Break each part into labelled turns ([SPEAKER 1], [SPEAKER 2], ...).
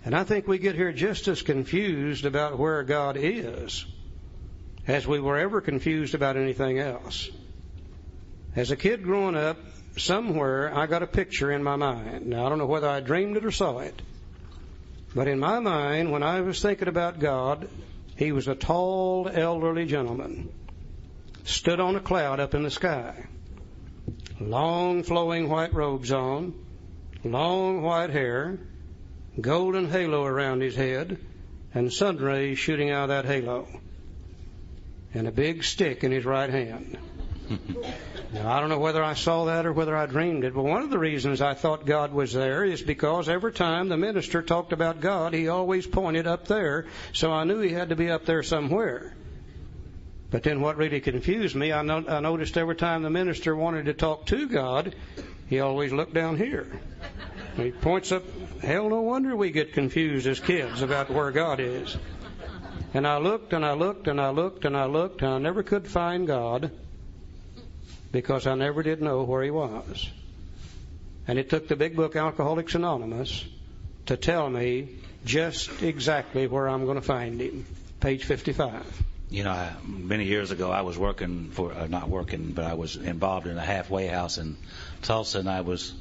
[SPEAKER 1] And I think we get here just as confused about where God is as we were ever confused about anything else. As a kid growing up, somewhere I got a picture in my mind. Now, I don't know whether I dreamed it or saw it. But in my mind, when I was thinking about God, He was a tall, elderly gentleman, stood on a cloud up in the sky, long flowing white robes on, long white hair, golden halo around his head, and sun rays shooting out of that halo, and a big stick in his right hand. Now, I don't know whether I saw that or whether I dreamed it, but one of the reasons I thought God was there is because every time the minister talked about God, he always pointed up there, so I knew he had to be up there somewhere. But then what really confused me, I noticed every time the minister wanted to talk to God, he always looked down here. He points up. Hell, no wonder we get confused as kids about where God is. And I looked and I looked and I looked and I looked, and I never could find God, because I never did know where He was. And it took the big book Alcoholics Anonymous to tell me just exactly where I'm going to find Him. Page 55.
[SPEAKER 2] You know, many years ago I was working for, not working, but I was involved in a halfway house in Tulsa, and I was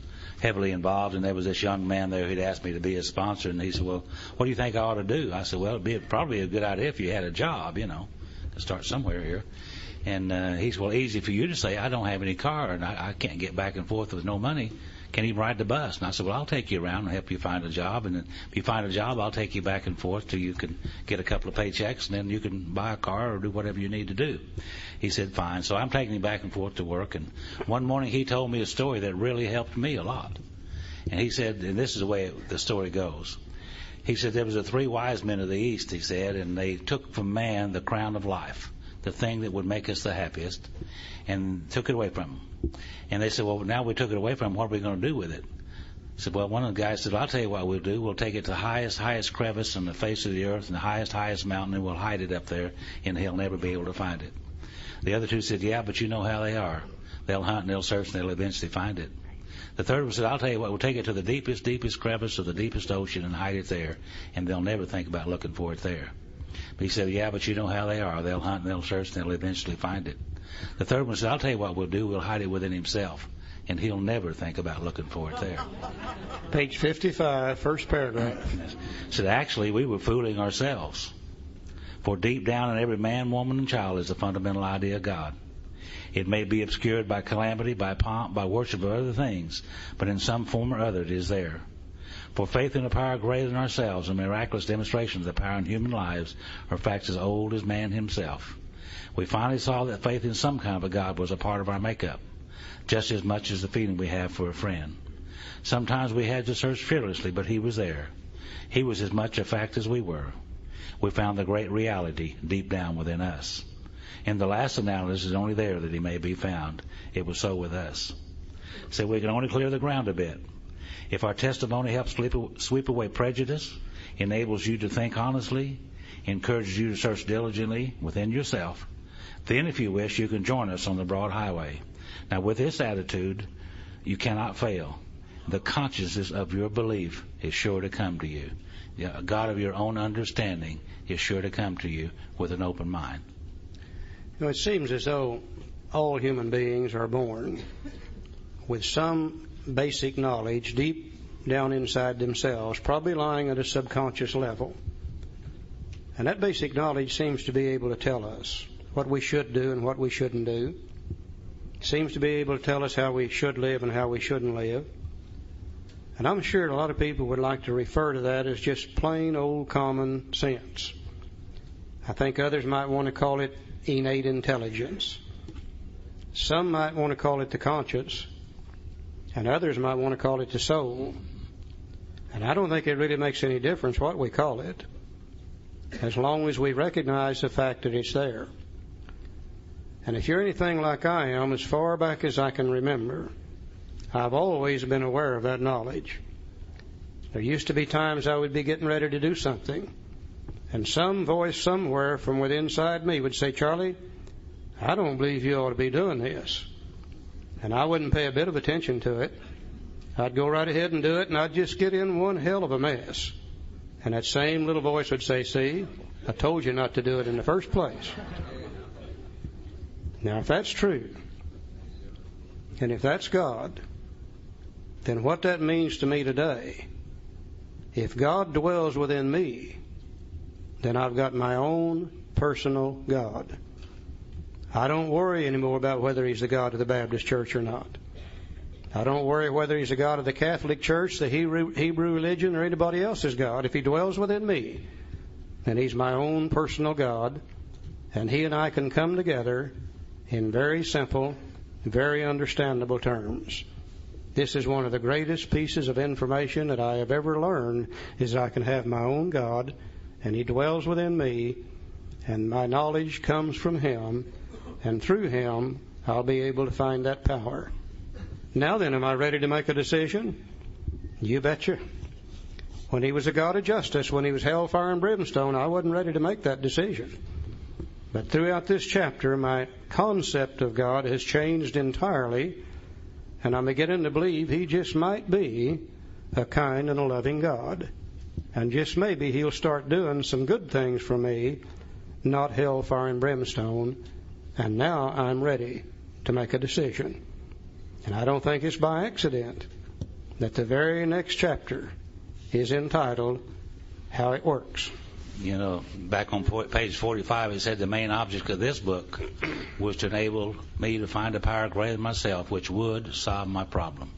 [SPEAKER 2] heavily involved, and there was this young man there who'd asked me to be his sponsor, and he said, well, what do you think I ought to do? I said, well, it'd be probably a good idea if you had a job, you know, to start somewhere here. And he said, well, easy for you to say, I don't have any car, and I can't get back and forth with no money. Can't even ride the bus. And I said, well, I'll take you around and help you find a job. And then if you find a job, I'll take you back and forth till you can get a couple of paychecks, and then you can buy a car or do whatever you need to do. He said, fine. So I'm taking him back and forth to work. And one morning he told me a story that really helped me a lot. And he said, and this is the way the story goes. He said, there was the 3 wise men of the East, he said, and they took from man the crown of life, the thing that would make us the happiest, and took it away from him. And they said, well, now we took it away from him, what are we going to do with it? I said, well, one of the guys said, I'll tell you what we'll do. We'll take it to the highest crevice on the face of the earth and the highest mountain, and we'll hide it up there, and he'll never be able to find it. The other 2 said, yeah, but you know how they are. They'll hunt and they'll search and they'll eventually find it. The third one said, I'll tell you what, we'll take it to the deepest crevice of the deepest ocean and hide it there, and they'll never think about looking for it there. But he said, yeah, but you know how they are. They'll hunt and they'll search and they'll eventually find it. The third one said, I'll tell you what we'll do. We'll hide it within himself, and he'll never think about looking for it there.
[SPEAKER 1] Page 55, first paragraph.
[SPEAKER 2] Said, actually, we were fooling ourselves. For deep down in every man, woman, and child is the fundamental idea of God. It may be obscured by calamity, by pomp, by worship of other things, but in some form or other it is there. For faith in a power greater than ourselves and miraculous demonstrations of the power in human lives are facts as old as man himself. We finally saw that faith in some kind of a God was a part of our makeup, just as much as the feeling we have for a friend. Sometimes we had to search fearlessly, but He was there. He was as much a fact as we were. We found the great reality deep down within us. In the last analysis, it's only there that He may be found. It was so with us. So we can only clear the ground a bit. If our testimony helps sweep away prejudice, enables you to think honestly, encourages you to search diligently within yourself, then if you wish, you can join us on the broad highway. Now, with this attitude, you cannot fail. The consciousness of your belief is sure to come to you. A God of your own understanding is sure to come to you with an open mind.
[SPEAKER 1] You know, it seems as though all human beings are born with some basic knowledge deep down inside themselves, probably lying at a subconscious level. And that basic knowledge seems to be able to tell us what we should do and what we shouldn't do. It seems to be able to tell us how we should live and how we shouldn't live. And I'm sure a lot of people would like to refer to that as just plain old common sense. I think others might want to call it innate intelligence. Some might want to call it the conscience, and others might want to call it the soul. And I don't think it really makes any difference what we call it, as long as we recognize the fact that it's there. And if you're anything like I am, as far back as I can remember, I've always been aware of that knowledge. There used to be times I would be getting ready to do something, and some voice somewhere from within inside me would say, Charlie, I don't believe you ought to be doing this. And I wouldn't pay a bit of attention to it. I'd go right ahead and do it, and I'd just get in one hell of a mess. And that same little voice would say, see, I told you not to do it in the first place. Now, if that's true, and if that's God, then what that means to me today, if God dwells within me, then I've got my own personal God. I don't worry anymore about whether He's the God of the Baptist Church or not. I don't worry whether He's the God of the Catholic Church, the Hebrew religion, or anybody else's God. If He dwells within me, then He's my own personal God, and He and I can come together in very simple, very understandable terms. This is one of the greatest pieces of information that I have ever learned, is I can have my own God, and He dwells within me, and my knowledge comes from Him, and through Him I'll be able to find that power. Now then, am I ready to make a decision? You betcha. When He was a God of justice, when He was hellfire and brimstone, I wasn't ready to make that decision. But throughout this chapter, my concept of God has changed entirely, and I'm beginning to believe He just might be a kind and a loving God. And just maybe He'll start doing some good things for me, not hellfire and brimstone. And now I'm ready to make a decision. And I don't think it's by accident that the very next chapter is entitled How It Works.
[SPEAKER 2] You know, back on page 45, it said the main object of this book was to enable me to find a power greater than myself, which would solve my problem.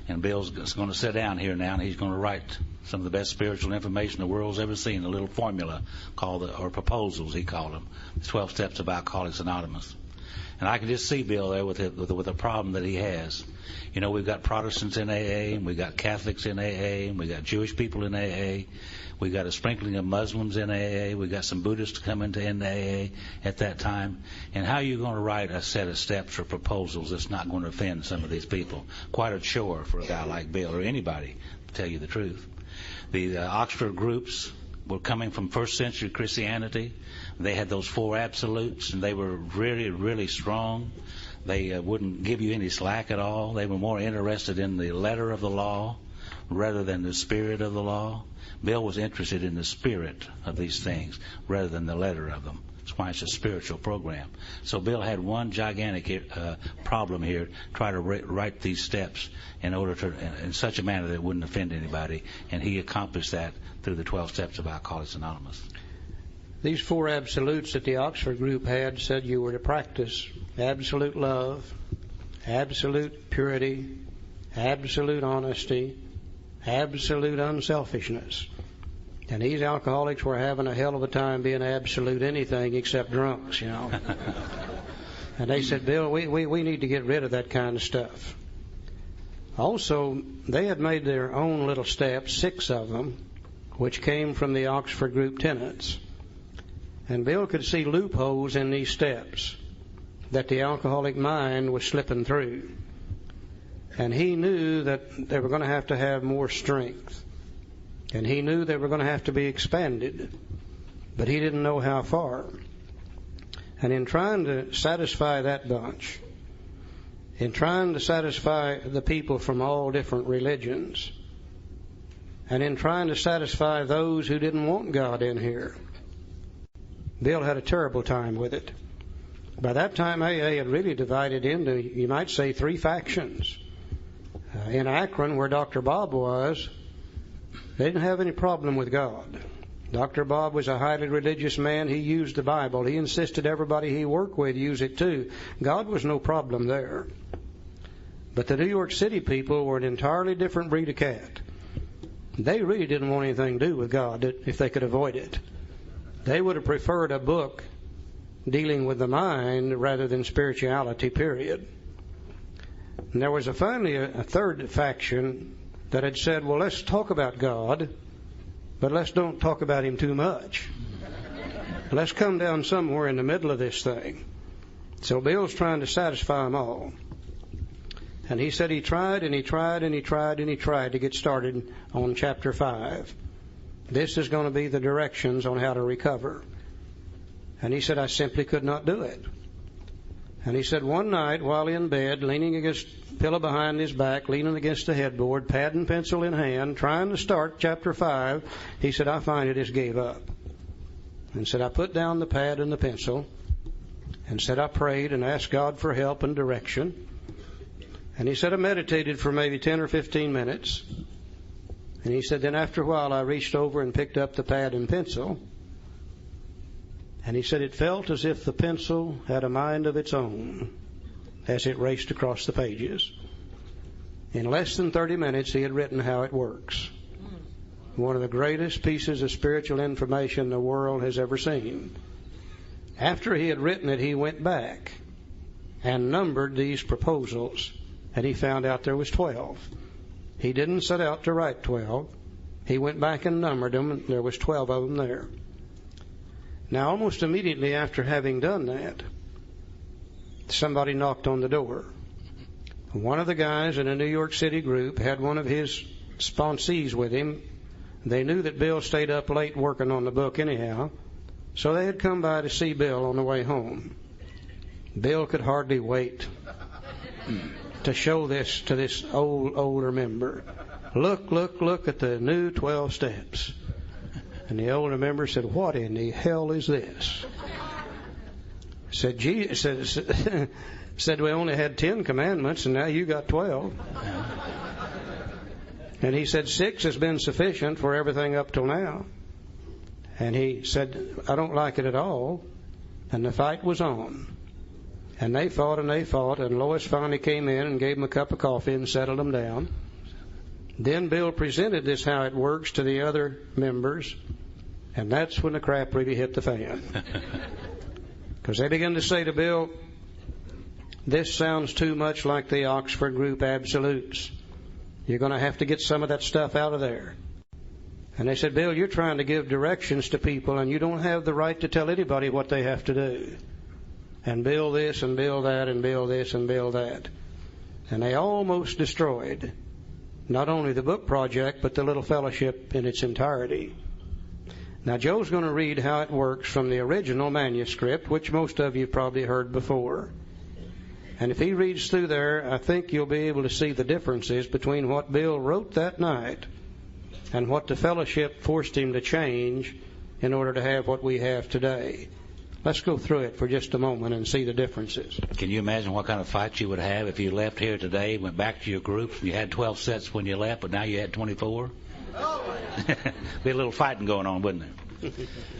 [SPEAKER 2] And Bill's going to sit down here now, and he's going to write some of the best spiritual information the world's ever seen, a little formula called, or proposals, he called them, the 12 Steps of Alcoholics Anonymous. And I can just see Bill there with the problem that he has. You know, we've got Protestants in AA, and we've got Catholics in AA, and we've got Jewish people in AA. We've got a sprinkling of Muslims in AA. We've got some Buddhists come into AA at that time. And how are you going to write a set of steps or proposals that's not going to offend some of these people? Quite a chore for a guy like Bill, or anybody, to tell you the truth. The Oxford groups were coming from first century Christianity. They had those 4 absolutes, and they were really, really strong. They wouldn't give you any slack at all. They were more interested in the letter of the law rather than the spirit of the law. Bill was interested in the spirit of these things rather than the letter of them. That's why it's a spiritual program. So Bill had one gigantic problem here, try to write these steps in order to, in such a manner that it wouldn't offend anybody, and he accomplished that through the 12 Steps of Alcoholics Anonymous.
[SPEAKER 1] These 4 absolutes that the Oxford group had said you were to practice absolute love, absolute purity, absolute honesty, absolute unselfishness. And these alcoholics were having a hell of a time being absolute anything except drunks, you know. And they said, Bill, we need to get rid of that kind of stuff. Also, they had made their own little steps, 6 of them, which came from the Oxford group tenets. And Bill could see loopholes in these steps that the alcoholic mind was slipping through. And he knew that they were going to have more strength. And he knew they were going to have to be expanded. But he didn't know how far. And in trying to satisfy that bunch, in trying to satisfy the people from all different religions, and in trying to satisfy those who didn't want God in here, Bill had a terrible time with it. By that time, AA had really divided into, you might say, 3 factions. In Akron, where Dr. Bob was, they didn't have any problem with God. Dr. Bob was a highly religious man. He used the Bible. He insisted everybody he worked with use it too. God was no problem there. But the New York City people were an entirely different breed of cat. They really didn't want anything to do with God if they could avoid it. They would have preferred a book dealing with the mind rather than spirituality, period. And there was finally a third faction that had said, well, let's talk about God, but let's don't talk about Him too much. Let's come down somewhere in the middle of this thing. So Bill's trying to satisfy them all. And he said he tried and he tried and he tried and he tried to get started on chapter 5. This is going to be the directions on how to recover. And he said, I simply could not do it. And he said one night while in bed, leaning against pillow behind his back, leaning against the headboard, pad and pencil in hand, trying to start chapter 5, he said, I finally just gave up. And said, I put down the pad and the pencil, and said, I prayed and asked God for help and direction. And he said, I meditated for maybe 10 or 15 minutes. And he said, then after a while, I reached over and picked up the pad and pencil. And he said, it felt as if the pencil had a mind of its own as it raced across the pages. In less than 30 minutes, he had written How It Works. One of the greatest pieces of spiritual information the world has ever seen. After he had written it, he went back and numbered these proposals, and he found out there was 12. He didn't set out to write 12. He went back and numbered them, and there was 12 of them there. Now, almost immediately after having done that, somebody knocked on the door. One of the guys in a New York City group had one of his sponsees with him. They knew that Bill stayed up late working on the book anyhow, so they had come by to see Bill on the way home. Bill could hardly wait to show this to this older member. Look at the new 12 steps. And the older member said, what in the hell is this? Said we only had 10 commandments and now you got 12. And he said 6 has been sufficient for everything up till now. And he said, I don't like it at all. And the fight was on. And they fought, and Lois finally came in and gave them a cup of coffee and settled them down. Then Bill presented this How It Works to the other members, and that's when the crap really hit the fan. Because they began to say to Bill, this sounds too much like the Oxford Group Absolutes. You're going to have to get some of that stuff out of there. And they said, Bill, you're trying to give directions to people, and you don't have the right to tell anybody what they have to do. And build this, and build that, and build this, and build that. And they almost destroyed not only the book project, but the little fellowship in its entirety. Now, Joe's going to read How It Works from the original manuscript, which most of you probably heard before. And if he reads through there, I think you'll be able to see the differences between what Bill wrote that night and what the fellowship forced him to change in order to have what we have today. Let's go through it for just a moment and see the differences.
[SPEAKER 2] Can you imagine what kind of fight you would have if you left here today, went back to your groups, and you had 12 sets when you left, but now you had 24? Be a little fighting going on, wouldn't there?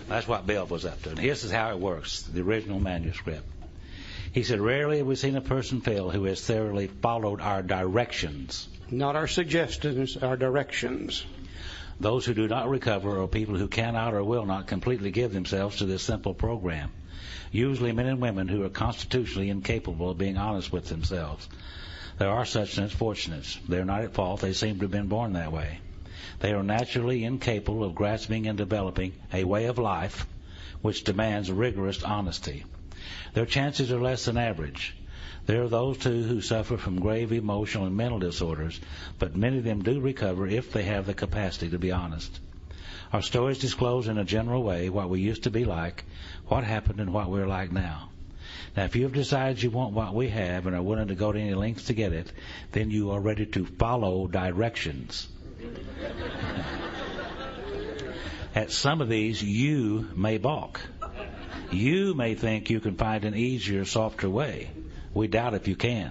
[SPEAKER 2] That's what Bill was up to. And this is how it works, the original manuscript. He said, rarely have we seen a person fail who has thoroughly followed our directions.
[SPEAKER 1] Not our suggestions, our directions.
[SPEAKER 2] Those who do not recover are people who cannot or will not completely give themselves to this simple program. Usually men and women who are constitutionally incapable of being honest with themselves. There are such unfortunates. They are not at fault. They seem to have been born that way. They are naturally incapable of grasping and developing a way of life which demands rigorous honesty. Their chances are less than average. There are those, too, who suffer from grave emotional and mental disorders, but many of them do recover if they have the capacity to be honest. Our stories disclose in a general way what we used to be like, what happened, and what we're like now. Now, if you have decided you want what we have and are willing to go to any lengths to get it, then you are ready to follow directions. At some of these, you may balk. You may think you can find an easier, softer way. We doubt if you can.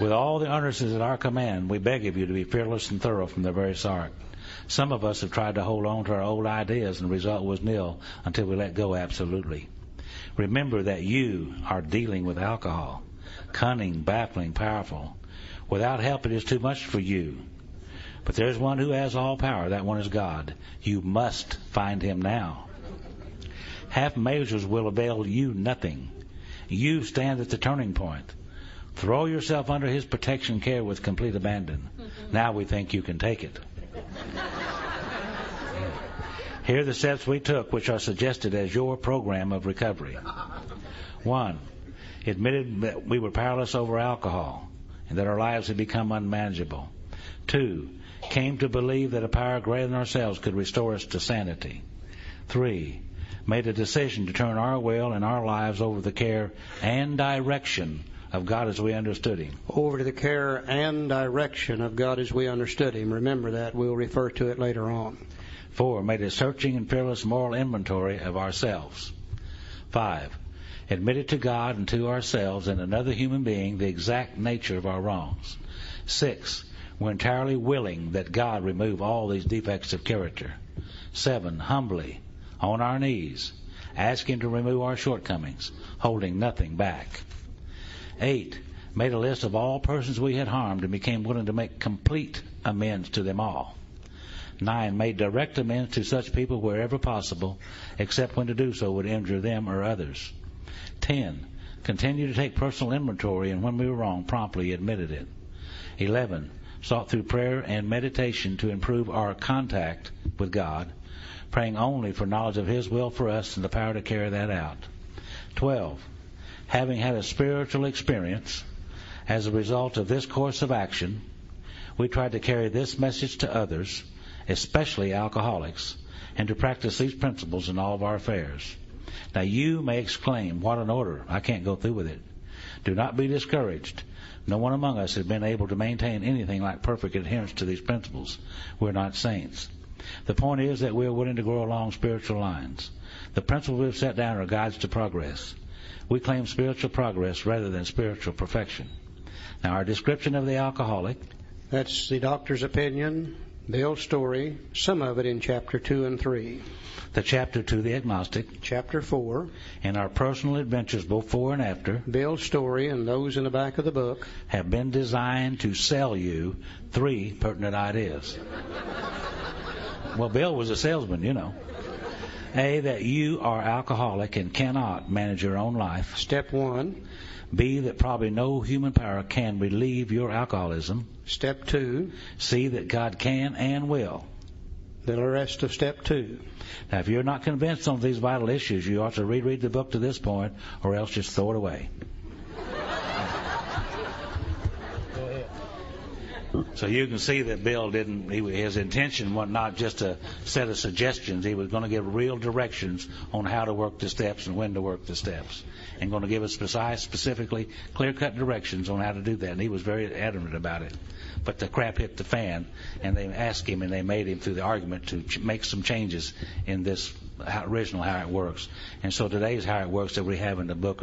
[SPEAKER 2] With all the earnestness at our command, we beg of you to be fearless and thorough from the very start. Some of us have tried to hold on to our old ideas, and the result was nil until we let go absolutely. Remember that you are dealing with alcohol. Cunning, baffling, powerful. Without help, it is too much for you. But there's one who has all power. That one is God. You must find him now. Half measures will avail you nothing. You stand at the turning point. Throw yourself under his protection care with complete abandon. Now we think you can take it. Here are the steps we took, which are suggested as your program of recovery. 1. Admitted that we were powerless over alcohol and that our lives had become unmanageable. 2. Came to believe that a power greater than ourselves could restore us to sanity. 3. made a decision to turn our will and our lives over to the care and direction of God as we understood Him.
[SPEAKER 1] Over to the care and direction of God as we understood Him. Remember that. We'll refer to it later on.
[SPEAKER 2] 4, made a searching and fearless moral inventory of ourselves. 5, admitted to God and to ourselves and another human being the exact nature of our wrongs. 6, we're entirely willing that God remove all these defects of character. 7, humbly, on our knees, ask Him to remove our shortcomings, holding nothing back. 8, made a list of all persons we had harmed and became willing to make complete amends to them all. 9, made direct amends to such people wherever possible, except when to do so would injure them or others. 10, continued to take personal inventory, and when we were wrong, promptly admitted it. 11, sought through prayer and meditation to improve our contact with God, praying only for knowledge of His will for us and the power to carry that out. 12, having had a spiritual experience as a result of this course of action, we tried to carry this message to others, especially alcoholics, and to practice these principles in all of our affairs. Now you may exclaim, what an order, I can't go through with it. Do not be discouraged. No one among us has been able to maintain anything like perfect adherence to these principles. We're not saints. The point is that we're willing to grow along spiritual lines. The principles we've set down are guides to progress. We claim spiritual progress rather than spiritual perfection. Now our description of the alcoholic.
[SPEAKER 1] That's the doctor's opinion, Bill's story, some of it in chapter 2 and 3.
[SPEAKER 2] The chapter 2, the agnostic.
[SPEAKER 1] Chapter 4.
[SPEAKER 2] And our personal adventures before and after.
[SPEAKER 1] Bill's story and those in the back of the book.
[SPEAKER 2] Have been designed to sell you 3 pertinent ideas. Well, Bill was a salesman, you know. A, that you are alcoholic and cannot manage your own life.
[SPEAKER 1] Step 1.
[SPEAKER 2] B, that probably no human power can relieve your alcoholism.
[SPEAKER 1] Step 2.
[SPEAKER 2] C, that God can and will.
[SPEAKER 1] The rest of step 2.
[SPEAKER 2] Now, if you're not convinced on these vital issues, you ought to reread the book to this point, or else just throw it away. So you can see that Bill his intention was not just a set of suggestions. He was going to give real directions on how to work the steps and when to work the steps. And going to give us precise, specifically, clear-cut directions on how to do that. And he was very adamant about it. But the crap hit the fan, and they asked him, and they made him through the argument to make some changes in this original How It Works. And so today's How It Works that we have in the book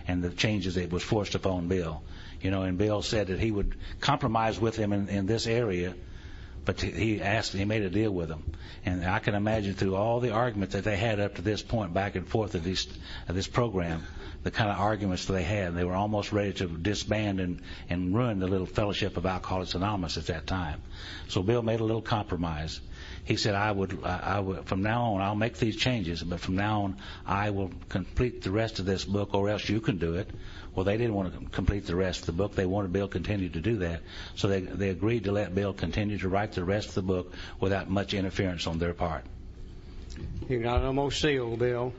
[SPEAKER 2] and the changes that was forced upon Bill. You know, and Bill said that he would compromise with him in this area, but he made a deal with him. And I can imagine through all the argument that they had up to this point, back and forth of this program, the kind of arguments that they had. They were almost ready to disband and ruin the little fellowship of Alcoholics Anonymous at that time. So Bill made a little compromise. He said, I would from now on, I'll make these changes, but from now on, I will complete the rest of this book, or else you can do it. Well, they didn't want to complete the rest of the book. They wanted Bill to continue to do that. So they agreed to let Bill continue to write the rest of the book without much interference on their part.
[SPEAKER 1] You got it almost sealed, Bill,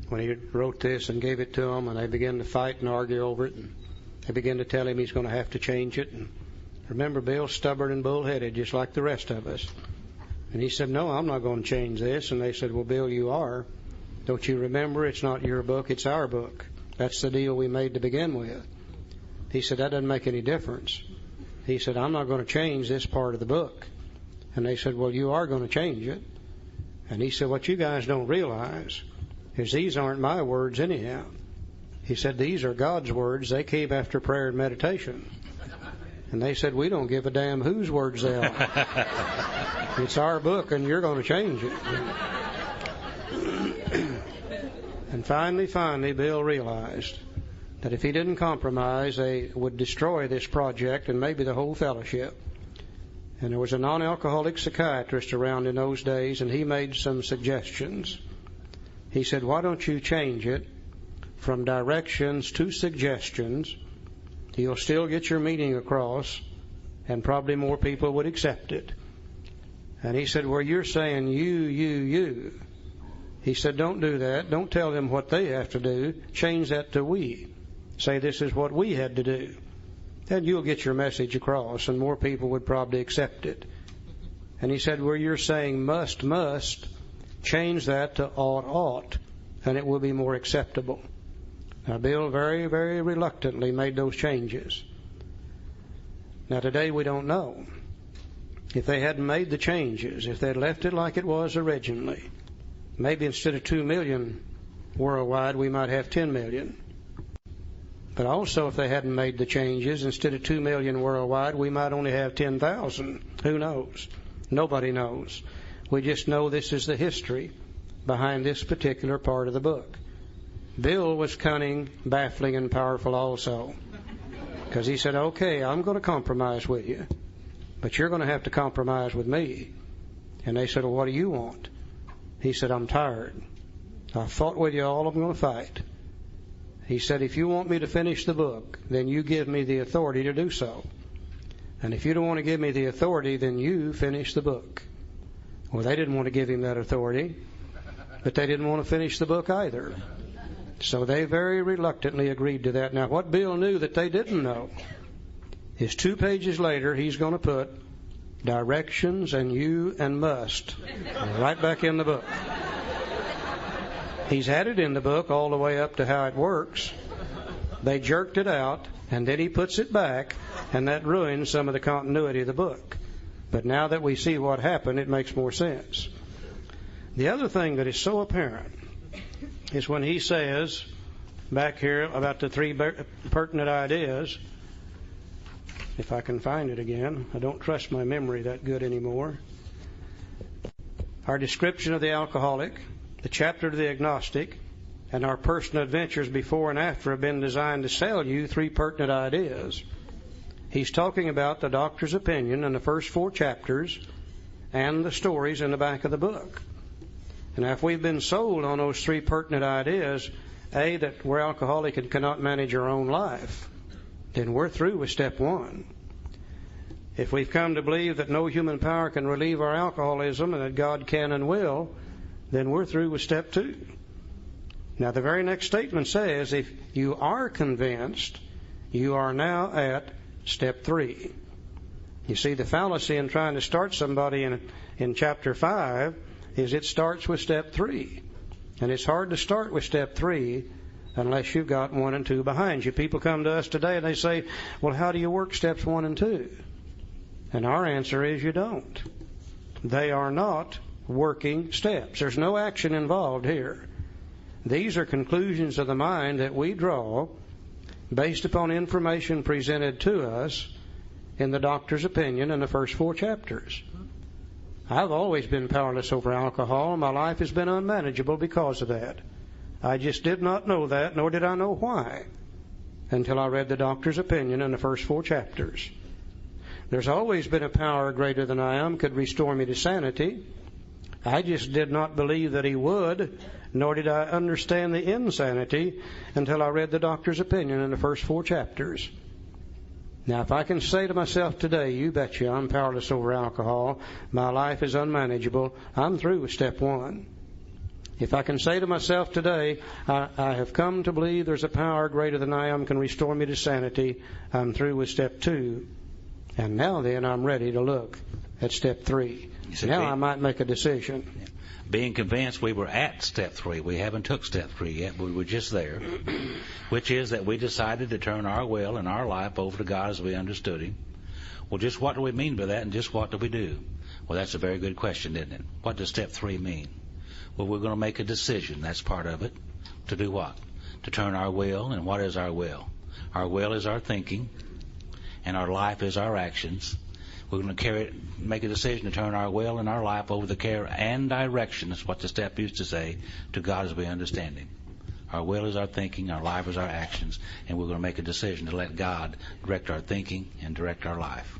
[SPEAKER 1] when he wrote this and gave it to them, and they began to fight and argue over it. And they began to tell him he's going to have to change it. And remember, Bill's stubborn and bullheaded, just like the rest of us. And he said, no, I'm not going to change this. And they said, well, Bill, you are. Don't you remember? It's not your book, it's our book. That's the deal we made to begin with. He said, that doesn't make any difference. He said, I'm not going to change this part of the book. And they said, well, you are going to change it. And he said, what you guys don't realize is these aren't my words anyhow. He said, these are God's words. They came after prayer and meditation. And they said, we don't give a damn whose words they are. It's our book, and you're going to change it. And finally, Bill realized that if he didn't compromise, they would destroy this project and maybe the whole fellowship. And there was a non-alcoholic psychiatrist around in those days, and he made some suggestions. He said, why don't you change it from directions to suggestions? You'll still get your meaning across, and probably more people would accept it. And he said, well, you're saying you. He said, don't do that. Don't tell them what they have to do. Change that to we. Say this is what we had to do. Then you'll get your message across, and more people would probably accept it. And he said, where you're saying must, change that to ought, and it will be more acceptable. Now, Bill very, very reluctantly made those changes. Now, today we don't know. If they hadn't made the changes, if they'd left it like it was originally, maybe instead of 2 million worldwide, we might have 10 million. But also, if they hadn't made the changes, instead of 2 million worldwide, we might only have 10,000. Who knows? Nobody knows. We just know this is the history behind this particular part of the book. Bill was cunning, baffling, and powerful also. Because he said, okay, I'm going to compromise with you, but you're going to have to compromise with me. And they said, well, what do you want? He said, I'm tired. I've fought with you all I'm going to fight. He said, if you want me to finish the book, then you give me the authority to do so. And if you don't want to give me the authority, then you finish the book. Well, they didn't want to give him that authority, but they didn't want to finish the book either. So they very reluctantly agreed to that. Now, what Bill knew that they didn't know is 2 pages later, he's going to put directions and you and must right back in the book. He's had it in the book all the way up to how it works. They jerked it out, and then he puts it back, and that ruins some of the continuity of the book. But now that we see what happened, it makes more sense. The other thing that is so apparent is when he says, back here about the 3 pertinent ideas, if I can find it again. I don't trust my memory that good anymore. Our description of the alcoholic, the chapter to the agnostic, and our personal adventures before and after have been designed to sell you 3 pertinent ideas. He's talking about the doctor's opinion in the first 4 chapters and the stories in the back of the book. And if we've been sold on those 3 pertinent ideas, A, that we're alcoholic and cannot manage our own life, then we're through with step 1. If we've come to believe that no human power can relieve our alcoholism and that God can and will, then we're through with step 2. Now, the very next statement says, if you are convinced, you are now at step 3. You see, the fallacy in trying to start somebody in chapter 5 is it starts with step 3. And it's hard to start with step 3 unless you've got 1 and 2 behind you. People come to us today and they say, well, how do you work steps 1 and 2? And our answer is you don't. They are not working steps. There's no action involved here. These are conclusions of the mind that we draw based upon information presented to us in the doctor's opinion in the first 4 chapters. I've always been powerless over alcohol. My life has been unmanageable because of that. I just did not know that, nor did I know why, until I read the doctor's opinion in the first 4 chapters. There's always been a power greater than I am could restore me to sanity. I just did not believe that he would, nor did I understand the insanity until I read the doctor's opinion in the first 4 chapters. Now, if I can say to myself today, you betcha I'm powerless over alcohol, my life is unmanageable, I'm through with step 1. If I can say to myself today, I have come to believe there's a power greater than I am can restore me to sanity, I'm through with step 2. And now then, I'm ready to look at step 3. Now I might make a decision.
[SPEAKER 2] Being convinced we were at step 3. We haven't took step 3 yet, but we were just there, which is that we decided to turn our will and our life over to God as we understood Him. Well, just what do we mean by that, and just what do we do? Well, that's a very good question, isn't it? What does step 3 mean? Well, we're going to make a decision. That's part of it. To do what? To turn our will, and what is our will? Our will is our thinking, and our life is our actions. We're going to make a decision to turn our will and our life over the care and direction, that's what the step used to say, to God as we understand Him. Our will is our thinking, our life is our actions, and we're going to make a decision to let God direct our thinking and direct our life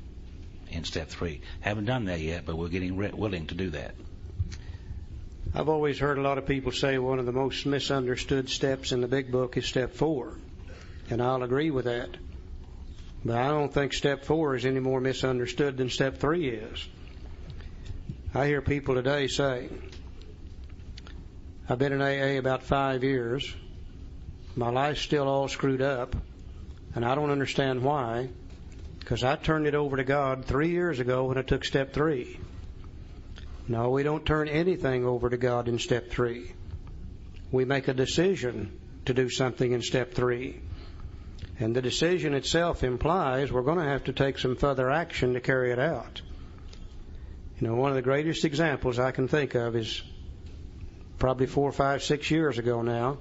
[SPEAKER 2] in step 3. Haven't done that yet, but we're getting willing to do that.
[SPEAKER 1] I've always heard a lot of people say one of the most misunderstood steps in the big book is step 4, and I'll agree with that. But I don't think step 4 is any more misunderstood than step 3 is. I hear people today say, I've been in AA about 5 years. My life's still all screwed up, and I don't understand why, because I turned it over to God 3 years ago when I took step 3. No, we don't turn anything over to God in step 3. We make a decision to do something in step 3. And the decision itself implies we're going to have to take some further action to carry it out. You know, one of the greatest examples I can think of is probably 4, 5, 6 years ago now.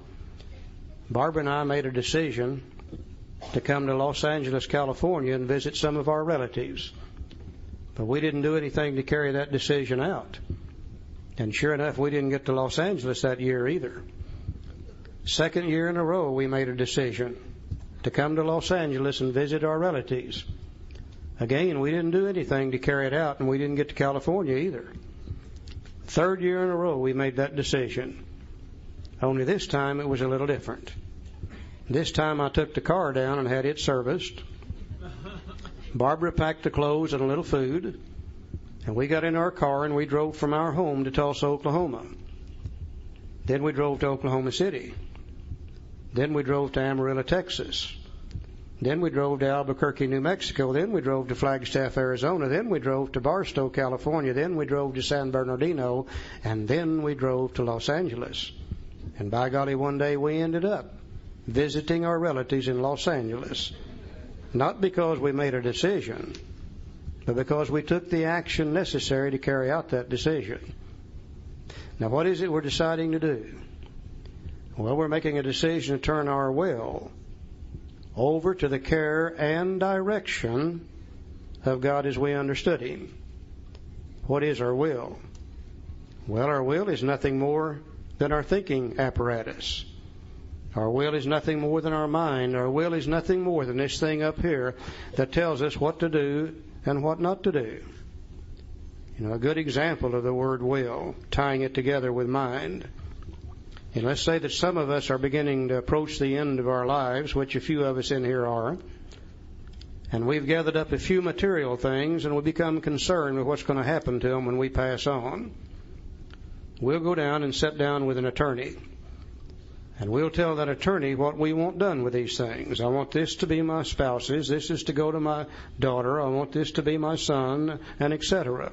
[SPEAKER 1] Barbara and I made a decision to come to Los Angeles, California and visit some of our relatives. But we didn't do anything to carry that decision out. And sure enough, we didn't get to Los Angeles that year either. Second year in a row, we made a decision to come to Los Angeles and visit our relatives. Again, we didn't do anything to carry it out, and we didn't get to California either. Third year in a row, we made that decision. Only this time, it was a little different. This time, I took the car down and had it serviced. Barbara packed the clothes and a little food, and we got in our car and we drove from our home to Tulsa, Oklahoma. Then we drove to Oklahoma City. Then we drove to Amarillo, Texas. Then we drove to Albuquerque, New Mexico. Then we drove to Flagstaff, Arizona. Then we drove to Barstow, California. Then we drove to San Bernardino. And then we drove to Los Angeles. And by golly, one day we ended up visiting our relatives in Los Angeles. Not because we made a decision, but because we took the action necessary to carry out that decision. Now, what is it we're deciding to do? Well, we're making a decision to turn our will over to the care and direction of God as we understood Him. What is our will? Well, our will is nothing more than our thinking apparatus. Our will is nothing more than our mind. Our will is nothing more than this thing up here that tells us what to do and what not to do. You know, a good example of the word will, tying it together with mind. And let's say that some of us are beginning to approach the end of our lives, which a few of us in here are, and we've gathered up a few material things and we become concerned with what's going to happen to them when we pass on. We'll go down and sit down with an attorney. And we'll tell that attorney what we want done with these things. I want this to be my spouse's. This is to go to my daughter. I want this to be my son, and etc.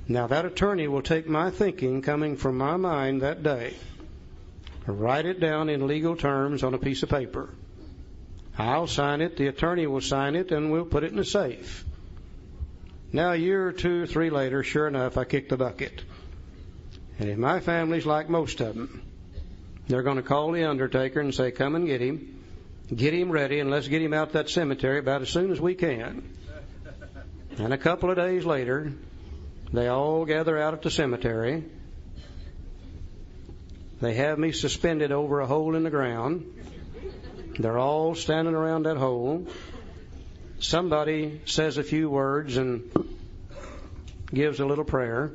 [SPEAKER 1] Now, that attorney will take my thinking coming from my mind that day, write it down in legal terms on a piece of paper. I'll sign it, the attorney will sign it, and we'll put it in a safe. Now, a year or 2 or 3 later, sure enough, I kick the bucket. And if my family's like most of them, they're going to call the undertaker and say, come and get him ready, and let's get him out that cemetery about as soon as we can. And a couple of days later, they all gather out at the cemetery. They have me suspended over a hole in the ground. They're all standing around that hole. Somebody says a few words and gives a little prayer.